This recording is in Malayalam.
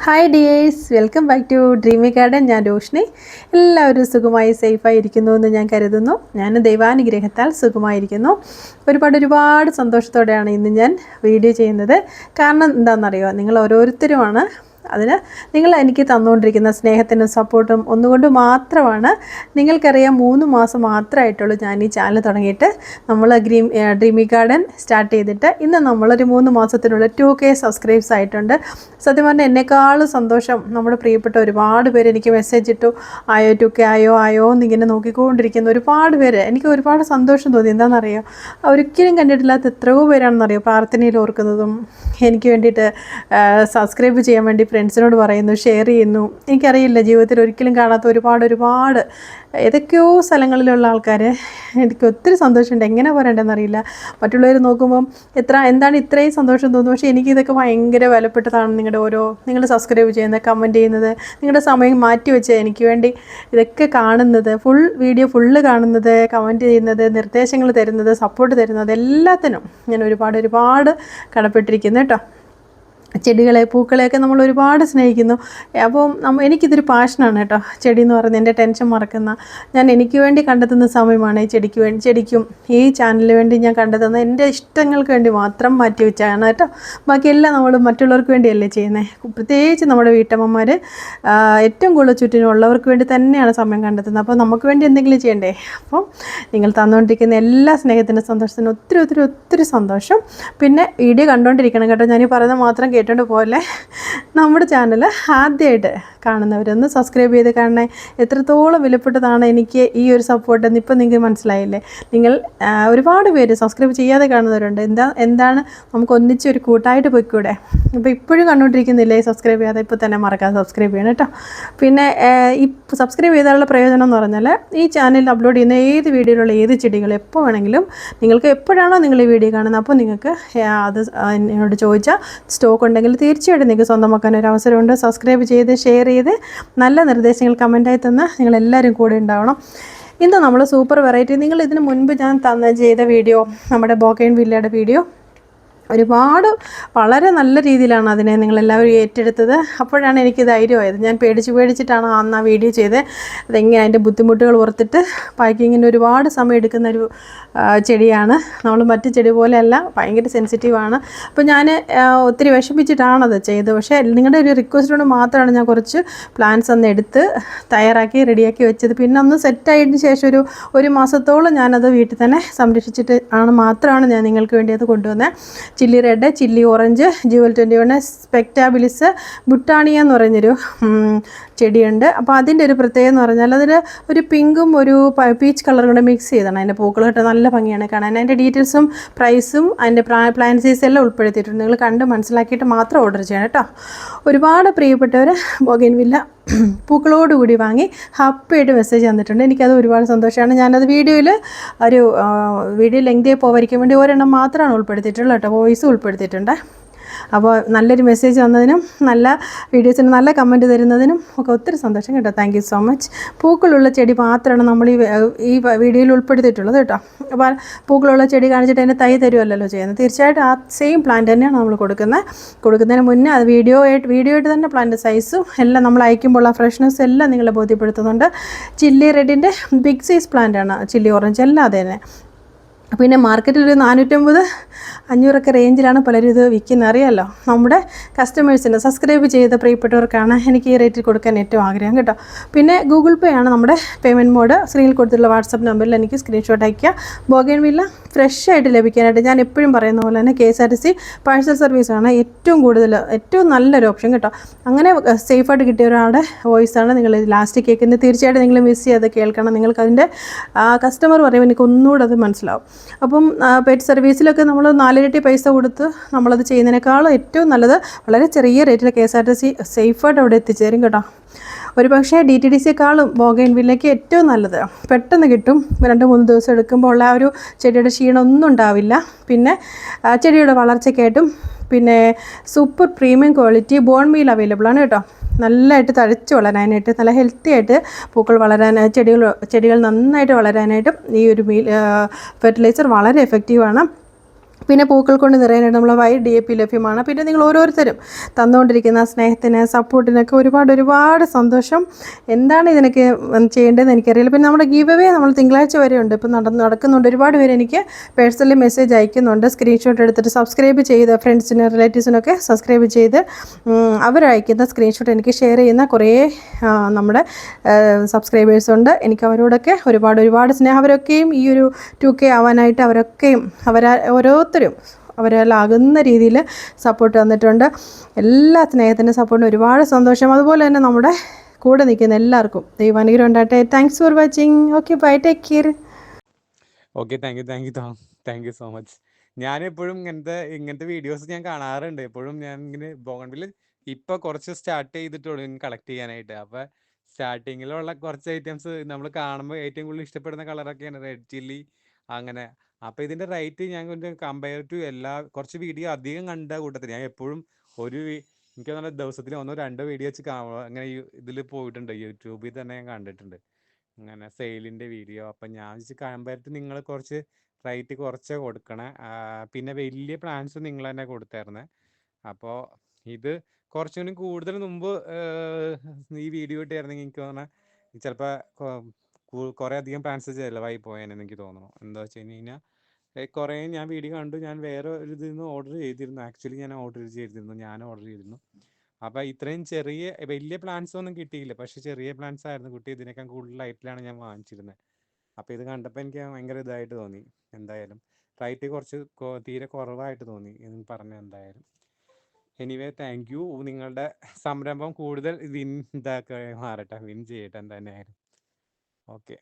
Hi dears, welcome back to dreamy garden. ഞാൻ രോഷ്നി. എല്ലാവരും സുഖമായി സേഫായിരിക്കുന്നു എന്ന് ഞാൻ കരുതുന്നു. ഞാൻ ദൈവാനുഗ്രഹത്താൽ സുഖമായിരിക്കുന്നു. ഒരുപാട് സന്തോഷത്തോടെയാണ് ഇന്ന് ഞാൻ വീഡിയോ ചെയ്യുന്നത്. കാരണം എന്താണെന്നറിയുമോ, നിങ്ങൾ ഓരോരുത്തരുമാണ് അതിന് നിങ്ങൾ എനിക്ക് തന്നുകൊണ്ടിരിക്കുന്ന സ്നേഹത്തിനും സപ്പോർട്ടും ഒന്നുകൊണ്ട് മാത്രമാണ്. നിങ്ങൾക്കറിയാം, 3 മാസം മാത്രമായിട്ടുള്ളൂ ഞാൻ ഈ ചാനൽ തുടങ്ങിയിട്ട്. നമ്മൾ ഡ്രീമി ഗാർഡൻ സ്റ്റാർട്ട് ചെയ്തിട്ട് ഇന്ന് നമ്മളൊരു 3 മാസത്തിനുള്ള 2K സബ്സ്ക്രൈബ്സ് ആയിട്ടുണ്ട്. സത്യം പറഞ്ഞാൽ എന്നെക്കാളും സന്തോഷം നമ്മുടെ പ്രിയപ്പെട്ട ഒരുപാട് പേര് എനിക്ക് മെസ്സേജ് ഇട്ടു, ആയോ 2K ആയോ എന്നിങ്ങനെ നോക്കിക്കൊണ്ടിരിക്കുന്ന ഒരുപാട് പേര്. എനിക്ക് ഒരുപാട് സന്തോഷം തോന്നി. എന്താണെന്നറിയോ, ഒരിക്കലും കണ്ടിട്ടില്ലാത്ത എത്രയോ പേരാണെന്നറിയോ പ്രാർത്ഥനയിൽ ഓർക്കുന്നതും എനിക്ക് വേണ്ടിയിട്ട് സബ്സ്ക്രൈബ് ചെയ്യാൻ വേണ്ടി ഫ്രണ്ട്സിനോട് പറയുന്നു, ഷെയർ ചെയ്യുന്നു. എനിക്കറിയില്ല, ജീവിതത്തിൽ ഒരിക്കലും കാണാത്ത ഒരുപാട് ഏതൊക്കെയോ സ്ഥലങ്ങളിലുള്ള ആൾക്കാർ. എനിക്ക് ഒത്തിരി സന്തോഷമുണ്ട്. എങ്ങനെ പറയണ്ടെന്നറിയില്ല. മറ്റുള്ളവർ നോക്കുമ്പം എന്താണ് ഇത്രയും സന്തോഷം തോന്നുന്നു. പക്ഷേ എനിക്കിതൊക്കെ ഭയങ്കര വിലപ്പെട്ടതാണ്. നിങ്ങൾ സബ്സ്ക്രൈബ് ചെയ്യുന്നത്, കമൻറ്റ് ചെയ്യുന്നത്, നിങ്ങളുടെ സമയം മാറ്റി വെച്ച് എനിക്ക് വേണ്ടി ഇതൊക്കെ കാണുന്നത്, വീഡിയോ ഫുള്ള് കാണുന്നത്, കമൻറ്റ് ചെയ്യുന്നത്, നിർദ്ദേശങ്ങൾ തരുന്നത്, സപ്പോർട്ട് തരുന്നത്, എല്ലാത്തിനും ഞാൻ ഒരുപാട് കടപ്പെട്ടിരിക്കുന്നു കേട്ടോ. ചെടികളെ, പൂക്കളെയൊക്കെ നമ്മൾ ഒരുപാട് സ്നേഹിക്കുന്നു. അപ്പം എനിക്കിതൊരു പാഷനാണ് കേട്ടോ. ചെടി എന്ന് പറയുന്നത് എൻ്റെ ടെൻഷൻ മറക്കുന്ന, ഞാൻ എനിക്ക് വേണ്ടി കണ്ടെത്തുന്ന സമയമാണ്. ഈ ചെടിക്കും ഈ ചാനലിന് വേണ്ടി ഞാൻ കണ്ടെത്തുന്ന എൻ്റെ ഇഷ്ടങ്ങൾക്ക് വേണ്ടി മാത്രം മാറ്റി വെച്ചാണ് കേട്ടോ. ബാക്കിയെല്ലാം നമ്മൾ മറ്റുള്ളവർക്ക് വേണ്ടിയല്ലേ ചെയ്യുന്നത്. പ്രത്യേകിച്ച് നമ്മുടെ വീട്ടമ്മമാർ ഏറ്റവും കൂടുതൽ ചുറ്റിനുള്ളവർക്ക് വേണ്ടി തന്നെയാണ് സമയം കണ്ടെത്തുന്നത്. അപ്പോൾ നമുക്ക് വേണ്ടി എന്തെങ്കിലും ചെയ്യണ്ടേ. അപ്പം നിങ്ങൾ തന്നുകൊണ്ടിരിക്കുന്ന എല്ലാ സ്നേഹത്തിൻ്റെ സന്തോഷത്തിനും ഒത്തിരി സന്തോഷം. പിന്നെ വീഡിയോ കണ്ടുകൊണ്ടിരിക്കണം കേട്ടോ. ഞാനീ പറയുന്നത് മാത്രം കേട്ടോണ്ട് പോലെ നമ്മുടെ ചാനൽ ആദ്യമായിട്ട് കാണുന്നവരൊന്ന് സബ്സ്ക്രൈബ് ചെയ്ത് കാണണേ. എത്രത്തോളം വിലപ്പെട്ടതാണ് എനിക്ക് ഈ ഒരു സപ്പോർട്ട് എന്ന് ഇപ്പം നിങ്ങൾക്ക് മനസ്സിലായില്ലേ. നിങ്ങൾ ഒരുപാട് പേര് സബ്സ്ക്രൈബ് ചെയ്യാതെ കാണുന്നവരുണ്ട്. എന്താണ് നമുക്ക് ഒന്നിച്ച് ഒരു കൂട്ടായിട്ട് പോയിക്കൂടെ. ഇപ്പോൾ ഇപ്പോഴും കണ്ടുകൊണ്ടിരിക്കുന്നില്ലേ സബ്സ്ക്രൈബ് ചെയ്യാതെ, ഇപ്പോൾ തന്നെ മറക്കാതെ സബ്സ്ക്രൈബ് ചെയ്യണം കേട്ടോ. പിന്നെ ഈ സബ്സ്ക്രൈബ് ചെയ്താലുള്ള പ്രയോജനം എന്ന് പറഞ്ഞാൽ, ഈ ചാനലിൽ അപ്ലോഡ് ചെയ്യുന്ന ഏത് വീഡിയോയിലുള്ള ഏത് ചെടികൾ എപ്പോൾ വേണമെങ്കിലും നിങ്ങൾക്ക് എപ്പോഴാണോ നിങ്ങൾ ഈ വീഡിയോ കാണുന്നത് അപ്പോൾ നിങ്ങൾക്ക് അത് എന്നോട് ചോദിച്ചാൽ സ്റ്റോക്ക് ഉണ്ടെങ്കിൽ തീർച്ചയായിട്ടും നിങ്ങൾക്ക് സ്വന്തമാക്കാൻ ഒരു അവസരമുണ്ട്. സബ്സ്ക്രൈബ് ചെയ്ത് ഷെയർ ചെയ്ത് നല്ല നിർദ്ദേശങ്ങൾ കമൻറ്റായി തന്ന് നിങ്ങളെല്ലാവരും കൂടെ ഉണ്ടാവണം. ഇന്ന് നമ്മൾ സൂപ്പർ വെറൈറ്റി, നിങ്ങൾ ഇതിന് മുൻപ് ഞാൻ ചെയ്ത വീഡിയോ, നമ്മുടെ ബോഗെയിൻവില്ലയുടെ വീഡിയോ വളരെ നല്ല രീതിയിലാണ് അതിനെ നിങ്ങളെല്ലാവരും ഏറ്റെടുത്തത്. അപ്പോഴാണ് എനിക്ക് ധൈര്യമായത്. ഞാൻ പേടിച്ചിട്ടാണ് അന്ന് ആ വീഡിയോ ചെയ്തത്. അതെങ്ങനെ അതിൻ്റെ ബുദ്ധിമുട്ടുകൾ ഓർത്തിട്ട്. പാക്കിങ്ങിന് ഒരുപാട് സമയം എടുക്കുന്നൊരു ചെടിയാണ്. നമ്മൾ മറ്റ് ചെടി പോലെയല്ല, ഭയങ്കര സെൻസിറ്റീവാണ്. അപ്പോൾ ഞാൻ ഒത്തിരി വിഷമിച്ചിട്ടാണത് ചെയ്തത്. പക്ഷേ നിങ്ങളുടെ ഒരു റിക്വസ്റ്റ് കൊണ്ട് മാത്രമാണ് ഞാൻ കുറച്ച് പ്ലാന്റ്സ് അന്ന് എടുത്ത് തയ്യാറാക്കി റെഡിയാക്കി വെച്ചത്. പിന്നെ ഒന്ന് സെറ്റായതിന് ശേഷം ഒരു മാസത്തോളം ഞാനത് വീട്ടിൽ തന്നെ സംരക്ഷിച്ചിട്ട് മാത്രമാണ് ഞാൻ നിങ്ങൾക്ക് വേണ്ടി അത് കൊണ്ടുവന്നത്. Chilli red, chilli orange, jewel 21, സ്പെക്ടാബിലിസ്, ബുട്ടാണിയ എന്ന് പറഞ്ഞൊരു ചെടിയുണ്ട്. അപ്പോൾ അതിൻ്റെ ഒരു പ്രത്യേകത എന്ന് പറഞ്ഞാൽ അതിൽ ഒരു പിങ്കും ഒരു പീച്ച് കളറും കൂടെ മിക്സ് ചെയ്താണ് അതിൻ്റെ പൂക്കൾ കേട്ടോ. നല്ല ഭംഗിയാണ് കാണാൻ. അതിൻ്റെ ഡീറ്റെയിൽസും പ്രൈസും അതിൻ്റെ പ്ലാൻ സൈസ് എല്ലാം ഉൾപ്പെടുത്തിയിട്ടുണ്ട്. നിങ്ങൾ കണ്ട് മനസ്സിലാക്കിയിട്ട് മാത്രം ഓർഡർ ചെയ്യണം കേട്ടോ. ഒരുപാട് പ്രിയപ്പെട്ടവർ ബോഗെയിൻവില്ല പൂക്കളോടുകൂടി വാങ്ങി ഹാപ്പിയായിട്ട് മെസ്സേജ് തന്നിട്ടുണ്ട്. എനിക്കത് ഒരുപാട് സന്തോഷമാണ്. ഞാനത് വീഡിയോ ലെങ്തിയായി പോകാതിരിക്കാൻ വേണ്ടി ഒരെണ്ണം മാത്രമാണ് ഉൾപ്പെടുത്തിയിട്ടുള്ളത് കേട്ടോ. വോയിസും ഉൾപ്പെടുത്തിയിട്ടുണ്ട്. അപ്പോൾ നല്ലൊരു മെസ്സേജ് തന്നതിനും നല്ല വീഡിയോസിന് നല്ല കമൻറ്റ് തരുന്നതിനും ഒക്കെ ഒത്തിരി സന്തോഷം കേട്ടോ. Thank you so much. പൂക്കളുള്ള ചെടി മാത്രമാണ് നമ്മൾ ഈ വീഡിയോയിൽ ഉൾപ്പെടുത്തിയിട്ടുള്ളത് കേട്ടോ. അപ്പോൾ പൂക്കളുള്ള ചെടി കാണിച്ചിട്ട് അതിൻ്റെ തൈ തരുമല്ലോ ചെയ്യുന്നത്. തീർച്ചയായിട്ടും ആ സെയിം പ്ലാന്റ് തന്നെയാണ് നമ്മൾ കൊടുക്കുന്നതിന് മുന്നേ അത് വീഡിയോ ആയിട്ട് തന്നെ പ്ലാന്റ് സൈസും എല്ലാം നമ്മൾ അയക്കുമ്പോൾ ആ ഫ്രഷ്നെസ് എല്ലാം നിങ്ങളെ ബോധ്യപ്പെടുത്തുന്നുണ്ട്. ചില്ലി റെഡിൻ്റെ ബിഗ് സൈസ് പ്ലാന്റാണ് ചില്ലി ഓറഞ്ച് എല്ലാം അത് തന്നെ. പിന്നെ മാർക്കറ്റിൽ ഒരു 450-500 റേഞ്ചിലാണ് പലരും ഇത് വിൽക്കുന്നത്, അറിയാമല്ലോ. നമ്മുടെ കസ്റ്റമേഴ്സിന് സബ്സ്ക്രൈബ് ചെയ്ത പ്രിയപ്പെട്ടവർക്കാണ് എനിക്ക് ഈ റേറ്റിൽ കൊടുക്കാൻ ഏറ്റവും ആഗ്രഹം കേട്ടോ. പിന്നെ ഗൂഗിൾ പേ ആണ് നമ്മുടെ പേയ്മെൻറ്റ് മോഡ്. സ്ക്രീനിൽ കൊടുത്തിട്ടുള്ള വാട്സപ്പ് നമ്പറിൽ എനിക്ക് സ്ക്രീൻഷോട്ട് അയയ്ക്കുക. ബോഗെയിൻവില്ല ഫ്രഷ് ആയിട്ട് ലഭിക്കാനായിട്ട് ഞാൻ എപ്പോഴും പറയുന്ന പോലെ തന്നെ KSRTC പാഴ്സൽ സർവീസാണ് ഏറ്റവും നല്ലൊരു ഓപ്ഷൻ കേട്ടോ. അങ്ങനെ സേഫായിട്ട് കിട്ടിയ ഒരാളുടെ വോയിസാണ് നിങ്ങൾ ലാസ്റ്റ് കേൾക്കുന്നത്. തീർച്ചയായിട്ടും നിങ്ങൾ മിസ് ചെയ്യാതെ കേൾക്കണം. നിങ്ങൾക്കതിൻ്റെ കസ്റ്റമർ പറയുമ്പോൾ എനിക്ക് ഒന്നുകൂടെ അത് മനസ്സിലാവും. അപ്പം പെറ്റ് സർവീസിലൊക്കെ നമ്മൾ 4 ഇരട്ടി പൈസ കൊടുത്ത് നമ്മളത് ചെയ്യുന്നതിനേക്കാളും ഏറ്റവും നല്ലത് വളരെ ചെറിയ റേറ്റിൽ KSRTC സേഫായിട്ട് അവിടെ എത്തിച്ചേരും കേട്ടോ. ഒരു പക്ഷേ DTDCയെക്കാളും ബോഗെയിൻവില്ലയ്ക്ക് ഏറ്റവും നല്ലത് പെട്ടെന്ന് കിട്ടും. 2-3 ദിവസം എടുക്കുമ്പോൾ ഉള്ള ആ ഒരു ചെടിയുടെ ക്ഷീണമൊന്നും ഉണ്ടാവില്ല. പിന്നെ ചെടിയുടെ വളർച്ചയ്ക്കായിട്ടും പിന്നെ super premium quality bone meal available ആണ് കേട്ടോ. നല്ലതായിട്ട് തഴച്ച് വളരാനായിട്ട്, നല്ല ഹെൽത്തി ആയിട്ട് പൂക്കൾ വളരാനായിട്ട്, ചെടികൾ നന്നായിട്ട് വളരാനായിട്ടും ഈ ഒരു ഫെർട്ടിലൈസർ വളരെ എഫക്റ്റീവാണ്. പിന്നെ പൂക്കൾ കൊണ്ട് നിറയാനായിട്ട് നമ്മൾ DAP ലഭ്യമാണ്. പിന്നെ നിങ്ങൾ ഓരോരുത്തരും തന്നുകൊണ്ടിരിക്കുന്ന സ്നേഹത്തിന് സപ്പോർട്ടിനൊക്കെ ഒരുപാട് സന്തോഷം. എന്താണ് ഇതിനൊക്കെ ചെയ്യേണ്ടതെന്ന് എനിക്കറിയില്ല. പിന്നെ നമ്മുടെ ഗീവ് അവേ നമ്മൾ തിങ്കളാഴ്ച വരെ ഉണ്ട്, ഇപ്പം നടക്കുന്നുണ്ട്. ഒരുപാട് പേര് എനിക്ക് പേഴ്സണലി മെസ്സേജ് അയക്കുന്നുണ്ട്, സ്ക്രീൻഷോട്ട് എടുത്തിട്ട് സബ്സ്ക്രൈബ് ചെയ്ത് ഫ്രണ്ട്സിനും റിലേറ്റീവ്സിനൊക്കെ സബ്സ്ക്രൈബ് ചെയ്ത് അവരയക്കുന്ന സ്ക്രീൻഷോട്ട് എനിക്ക് ഷെയർ ചെയ്യുന്ന കുറേ നമ്മുടെ സബ്സ്ക്രൈബേഴ്സുണ്ട്. എനിക്ക് അവരോടൊക്കെ ഒരുപാട് സ്നേഹം. അവരൊക്കെയും ഈ ഒരു 2K ആവാനായിട്ട് അവരൊക്കെയും ഓരോരുത്തരും അവരാലാകുന്ന രീതിയിൽ സപ്പോർട്ട് തന്നിട്ടുണ്ട്. എല്ലാ സ്നേഹത്തിൻ്റെ സപ്പോർട്ടിന് ഒരുപാട് സന്തോഷം. അതുപോലെ തന്നെ നമ്മുടെ കൂടെ നിൽക്കുന്ന എല്ലാവർക്കും ദൈവാനുഗ്രഹം ഉണ്ടാകട്ടെ. Thanks for watching. Okay, bye, take care. Okay, thank you so much. ഞാൻ എപ്പോഴും ഇങ്ങനത്തെ വീഡിയോസ് ഞാൻ കാണാറുണ്ട്. എപ്പോഴും ഞാൻ ഇങ്ങനെ ബോഗൺവില്ല ഇപ്പൊ കുറച്ച് സ്റ്റാർട്ട് ചെയ്തിട്ടുള്ളൂ കളക്ട് ചെയ്യാനായിട്ട്. അപ്പൊ സ്റ്റാർട്ടിങ്ങിലുള്ള കുറച്ച് ഐറ്റംസ് നമ്മൾ കാണുമ്പോൾ ഏറ്റവും കൂടുതൽ ഇഷ്ടപ്പെടുന്ന കളറൊക്കെയാണ് റെഡ് ചില്ലി അങ്ങനെ. അപ്പൊ ഇതിന്റെ റേറ്റ് ഞാൻ കമ്പയർ ടു കുറച്ച് വീഡിയോ അധികം കണ്ട കൂട്ടത്തിൽ ഞാൻ എപ്പോഴും എനിക്ക് തോന്നുന്ന ദിവസത്തിൽ 1-2 വീഡിയോ വെച്ച് അങ്ങനെ ഇതിൽ പോയിട്ടുണ്ട്. യൂട്യൂബിൽ തന്നെ ഞാൻ കണ്ടിട്ടുണ്ട് അങ്ങനെ സെയിലിന്റെ വീഡിയോ. അപ്പം ഞാൻ കമ്പയർ ടു നിങ്ങൾ കുറച്ച് റേറ്റ് കുറച്ച് കൊടുക്കണേ. പിന്നെ വലിയ പ്ലാൻസ് നിങ്ങൾ തന്നെ കൊടുത്തായിരുന്നേ. അപ്പോൾ ഇത് കുറച്ചുകൂടി കൂടുതൽ മുമ്പ് ഈ വീഡിയോ ഇട്ടായിരുന്നെങ്കിൽ എനിക്ക് തോന്നണം ചിലപ്പോൾ കുറേ അധികം പ്ലാൻസ് ചിലവായി പോയെന്ന് എനിക്ക് തോന്നുന്നു. എന്താ വെച്ച് കഴിഞ്ഞാൽ കുറേ ഞാൻ വീഡിയോ കണ്ടു. ഞാൻ വേറെ ഒരു ഇതിൽ നിന്ന് ഓർഡർ ചെയ്തിരുന്നു. ആക്ച്വലി ഞാൻ ഓർഡർ ചെയ്തിരുന്നു. അപ്പോൾ ഇത്രയും വലിയ പ്ലാൻസ് ഒന്നും കിട്ടിയില്ല. പക്ഷെ ചെറിയ പ്ലാൻസ് ആയിരുന്നു കുട്ടി. ഇതിനേക്കാൾ കൂടുതൽ ലൈറ്റിലാണ് ഞാൻ വാങ്ങിച്ചിരുന്നത്. അപ്പോൾ ഇത് കണ്ടപ്പോൾ എനിക്ക് ഭയങ്കര ഇതായിട്ട് തോന്നി. എന്തായാലും റേറ്റ് കുറച്ച് തീരെ കുറവായിട്ട് തോന്നി എന്ന് പറഞ്ഞ. എന്തായാലും എനിവേ താങ്ക് യു. നിങ്ങളുടെ സംരംഭം കൂടുതൽ വിൻ ചെയ്യട്ടെ എന്തായാലും. ഓക്കെ.